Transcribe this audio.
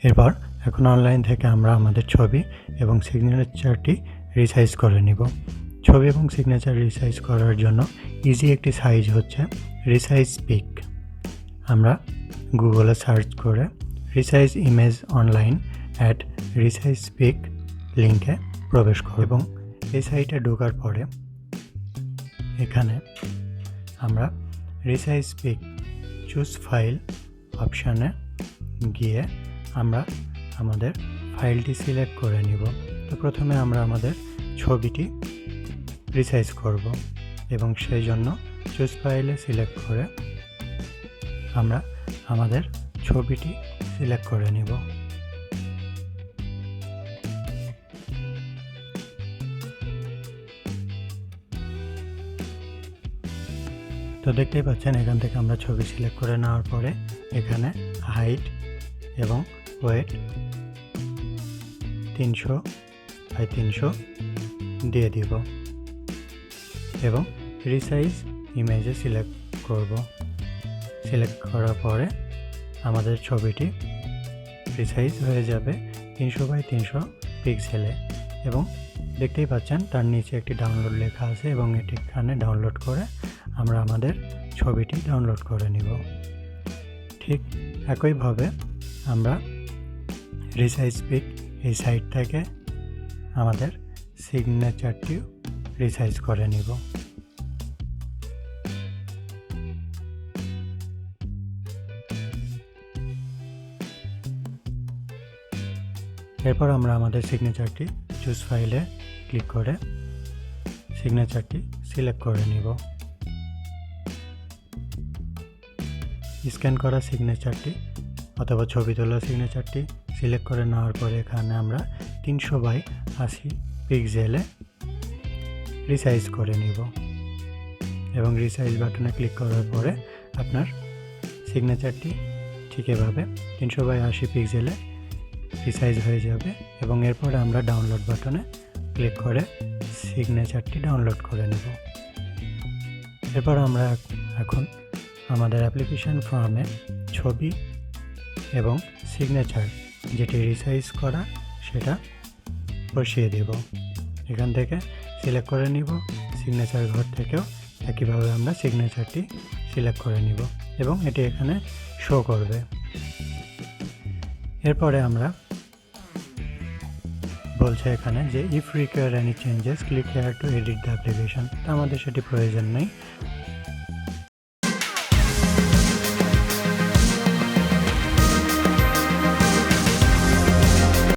এরপর এখন অনলাইন থেকে আমরা আমাদের ছবি এবং সিগনেচারটি রিসাইজ করে নিব। ছবি এবং সিগনেচার রিসাইজ করার জন্য ইজি একটি সাইজ হচ্ছে রিসাইজ পিক। আমরা গুগলে সার্চ করে resize image online at resize pic লিঙ্কে প্রবেশ করব এবং এই সাইটে ঢোকার পরে এখানে আমরা রিসাইজ পিক চুজ ফাইল অপশানে গিয়ে আমরা আমাদের ফাইলটি সিলেক্ট করে নিব। তো প্রথমে আমরা আমাদের ছবিটি রিসাইজ করব এবং সেই জন্য চুজ ফাইলে সিলেক্ট করে আমরা আমাদের ছবিটি সিলেক্ট করে নিব। তো দেখতেই পাচ্ছেন এখান থেকে আমরা ছবি সিলেক্ট করে নেওয়ার পরে এখানে হাইট এবং ওয়েট 300x300 দিয়ে দিব এবং রিসাইজ ইমেজে সিলেক্ট করব। সিলেক্ট করার পরে আমাদের ছবিটি রিসাইজ হয়ে যাবে 300x300 পিক্সেলে এবং দেখতেই পাচ্ছেন তার নিচে একটি ডাউনলোড লেখা আছে এবং এটি এখানে ডাউনলোড করে আমরা আমাদের ছবিটি ডাউনলোড করে নিব। ঠিক একইভাবে আমরা রিসাইজ পিক এই সাইট থেকে আমাদের সিগনেচারটিও রিসাইজ করে নিব। এরপর আমরা আমাদের সিগনেচারটি চুজ ফাইলে ক্লিক করে সিগনেচারটি সিলেক্ট করে নিব। স্ক্যান করা সিগনেচারটি অথবা ছবি তোলা সিগনেচারটি সিলেক্ট করে নেওয়ার পরে এখানে আমরা 300x80 পিক্সেলে রিসাইজ করে নিব এবং রিসাইজ বাটনে ক্লিক করার পরে আপনার সিগনেচারটি ঠিক এভাবে 300x80 পিক্সেলে রিসাইজ হয়ে যাবে এবং এরপরে আমরা ডাউনলোড বাটনে ক্লিক করে সিগনেচারটি ডাউনলোড করে নেব। এরপর আমরা এখন আমাদের অ্যাপ্লিকেশন ফর্মে ছবি এবং সিগনেচার যেটি রিসাইজ করা সেটা বসিয়ে দেব। এখান থেকে সিলেক্ট করে নিব। সিগনেচার ঘর থেকেও একইভাবে আমরা সিগনেচারটি সিলেক্ট করে নিব এবং এটি এখানে শো করবে। এরপরে আমরা বলছে এখানে যে if require any changes click here two edit the application. তো আমাদের সেটি প্রয়োজন নেই,